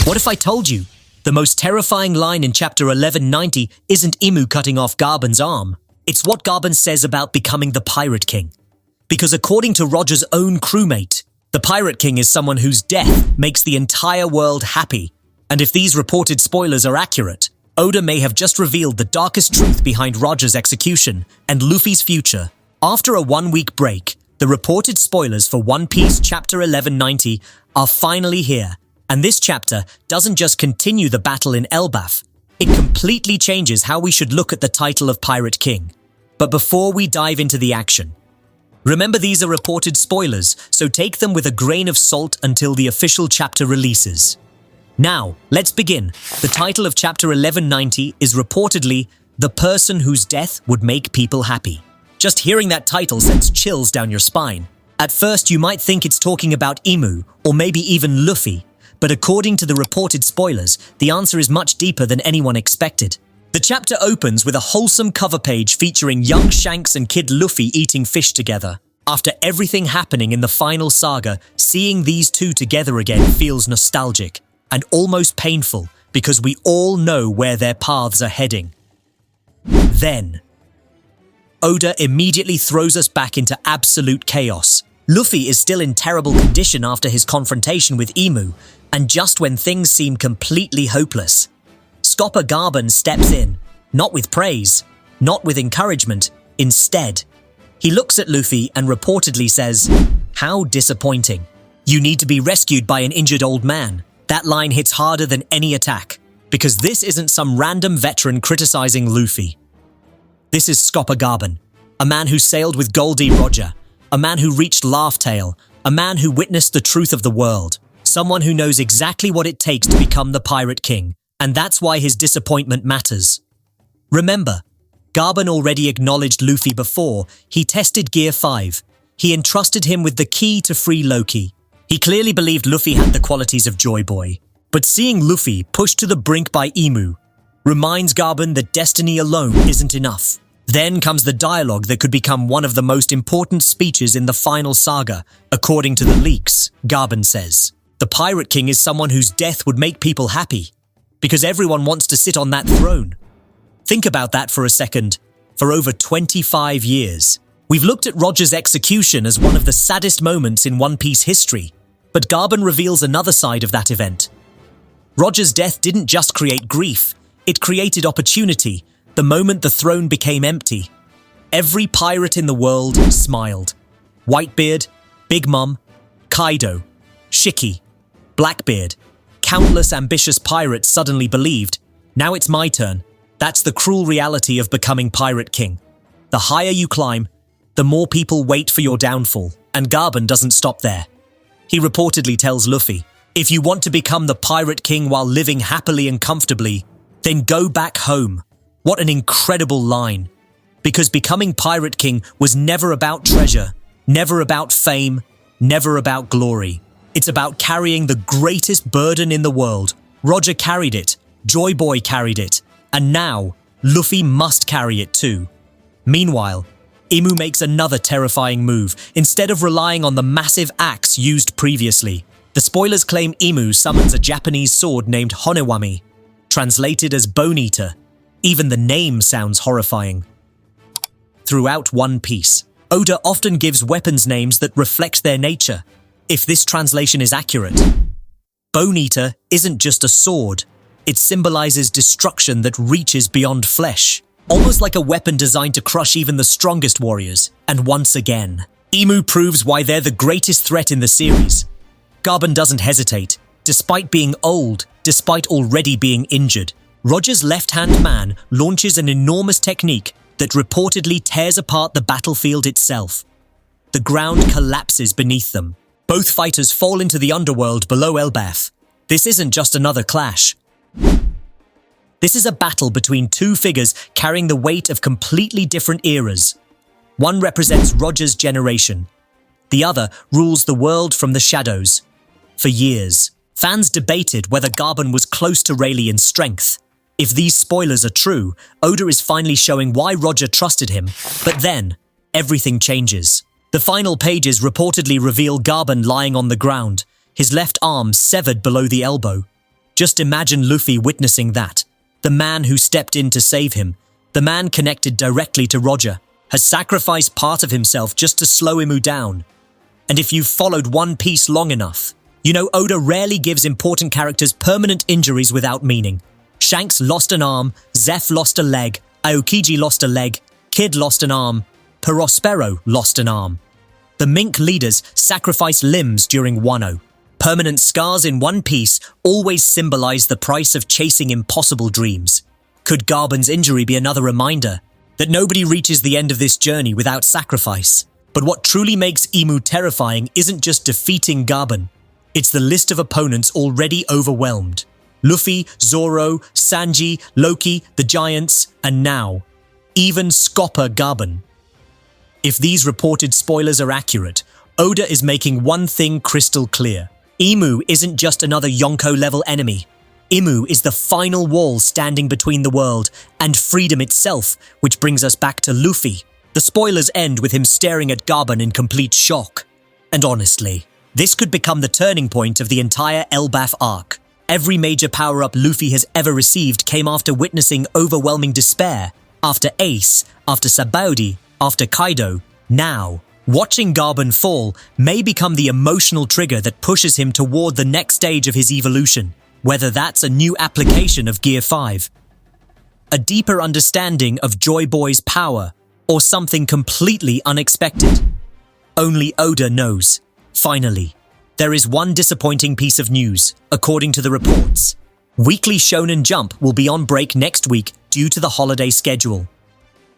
What if I told you the most terrifying line in chapter 1190 isn't Imu cutting off Garbin's arm? It's what Garbin says about becoming the Pirate King. Because according to Roger's own crewmate, the Pirate King is someone whose death makes the entire world happy. And if these reported spoilers are accurate, Oda may have just revealed the darkest truth behind Roger's execution and Luffy's future. After a one-week break, the reported spoilers for One Piece chapter 1190 are finally here. And this chapter doesn't just continue the battle in Elbaf, it completely changes how we should look at the title of Pirate King. But before we dive into the action, remember these are reported spoilers, so take them with a grain of salt until the official chapter releases. Now, let's begin. The title of chapter 1190 is reportedly The Person Whose Death Would Make People Happy. Just hearing that title sends chills down your spine. At first, you might think it's talking about Imu, or maybe even Luffy. But according to the reported spoilers, the answer is much deeper than anyone expected. The chapter opens with a wholesome cover page featuring young Shanks and Kid Luffy eating fish together. After everything happening in the Final Saga, seeing these two together again feels nostalgic and almost painful because we all know where their paths are heading. Then, Oda immediately throws us back into absolute chaos. Luffy is still in terrible condition after his confrontation with Imu, and just when things seem completely hopeless, Scopper Gaban steps in, not with praise, not with encouragement, instead. He looks at Luffy and reportedly says, "How disappointing. You need to be rescued by an injured old man." That line hits harder than any attack, because this isn't some random veteran criticizing Luffy. This is Scopper Gaban, a man who sailed with Goldie Roger, a man who reached Laugh Tale, a man who witnessed the truth of the world. Someone who knows exactly what it takes to become the Pirate King, and that's why his disappointment matters. Remember, Garbin already acknowledged Luffy before he tested Gear 5. He entrusted him with the key to free Loki. He clearly believed Luffy had the qualities of Joy Boy. But seeing Luffy pushed to the brink by Imu reminds Garbin that destiny alone isn't enough. Then comes the dialogue that could become one of the most important speeches in the Final Saga, according to the leaks. Garbin says, "The Pirate King is someone whose death would make people happy, because everyone wants to sit on that throne." Think about that for a second. For over 25 years, we've looked at Roger's execution as one of the saddest moments in One Piece history, but Garbin reveals another side of that event. Roger's death didn't just create grief, it created opportunity, the moment the throne became empty. Every pirate in the world smiled. Whitebeard, Big Mom, Kaido, Shiki, Blackbeard, countless ambitious pirates suddenly believed, now it's my turn. That's the cruel reality of becoming Pirate King. The higher you climb, the more people wait for your downfall, and Garbin doesn't stop there. He reportedly tells Luffy, "If you want to become the Pirate King while living happily and comfortably, then go back home." What an incredible line. Because becoming Pirate King was never about treasure, never about fame, never about glory. It's about carrying the greatest burden in the world. Roger carried it, Joy Boy carried it, and now Luffy must carry it too. Meanwhile, Imu makes another terrifying move. Instead of relying on the massive axe used previously, the spoilers claim Imu summons a Japanese sword named Honewami, translated as Bone Eater. Even the name sounds horrifying. Throughout One Piece, Oda often gives weapons names that reflect their nature. If this translation is accurate, Bone Eater isn't just a sword, it symbolizes destruction that reaches beyond flesh. Almost like a weapon designed to crush even the strongest warriors. And once again, Imu proves why they're the greatest threat in the series. Garbin doesn't hesitate. Despite being old, despite already being injured, Roger's left-hand man launches an enormous technique that reportedly tears apart the battlefield itself. The ground collapses beneath them. Both fighters fall into the underworld below Elbaf. This isn't just another clash. This is a battle between two figures carrying the weight of completely different eras. One represents Roger's generation. The other rules the world from the shadows. For years, fans debated whether Garbin was close to Rayleigh in strength. If these spoilers are true, Oda is finally showing why Roger trusted him. But then, everything changes. The final pages reportedly reveal Garbin lying on the ground, his left arm severed below the elbow. Just imagine Luffy witnessing that. The man who stepped in to save him, the man connected directly to Roger, has sacrificed part of himself just to slow Imu down. And if you've followed One Piece long enough, you know Oda rarely gives important characters permanent injuries without meaning. Shanks lost an arm, Zeph lost a leg, Aokiji lost a leg, Kid lost an arm, Perospero lost an arm. The Mink leaders sacrificed limbs during Wano. Permanent scars in One Piece always symbolize the price of chasing impossible dreams. Could Garbin's injury be another reminder that nobody reaches the end of this journey without sacrifice? But what truly makes Imu terrifying isn't just defeating Garbin. It's the list of opponents already overwhelmed. Luffy, Zoro, Sanji, Loki, the Giants, and now, even Scopper Garbin. If these reported spoilers are accurate, Oda is making one thing crystal clear. Imu isn't just another Yonko-level enemy. Imu is the final wall standing between the world and freedom itself, which brings us back to Luffy. The spoilers end with him staring at Gaban in complete shock. And honestly, this could become the turning point of the entire Elbaf arc. Every major power-up Luffy has ever received came after witnessing overwhelming despair. After Ace, after Sabaody, after Kaido, now. Watching Garbin fall may become the emotional trigger that pushes him toward the next stage of his evolution, whether that's a new application of Gear 5, a deeper understanding of Joy Boy's power, or something completely unexpected. Only Oda knows. Finally, there is one disappointing piece of news, according to the reports. Weekly Shonen Jump will be on break next week due to the holiday schedule.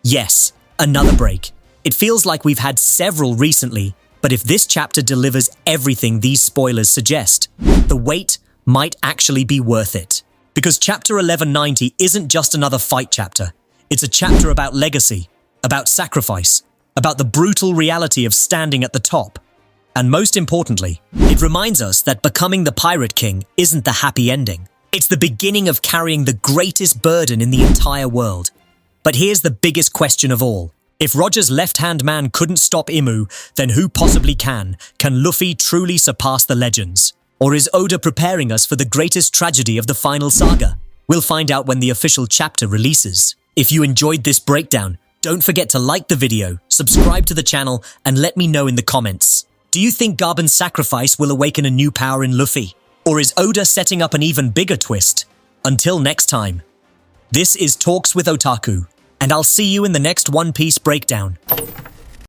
Yes, another break. It feels like we've had several recently, but if this chapter delivers everything these spoilers suggest, the wait might actually be worth it. Because chapter 1190 isn't just another fight chapter. It's a chapter about legacy, about sacrifice, about the brutal reality of standing at the top. And most importantly, it reminds us that becoming the Pirate King isn't the happy ending. It's the beginning of carrying the greatest burden in the entire world. But here's the biggest question of all. If Roger's left-hand man couldn't stop Imu, then who possibly can? Can Luffy truly surpass the legends? Or is Oda preparing us for the greatest tragedy of the Final Saga? We'll find out when the official chapter releases. If you enjoyed this breakdown, don't forget to like the video, subscribe to the channel, and let me know in the comments. Do you think Garbin's sacrifice will awaken a new power in Luffy? Or is Oda setting up an even bigger twist? Until next time, this is Talks with Otaku, and I'll see you in the next One Piece breakdown.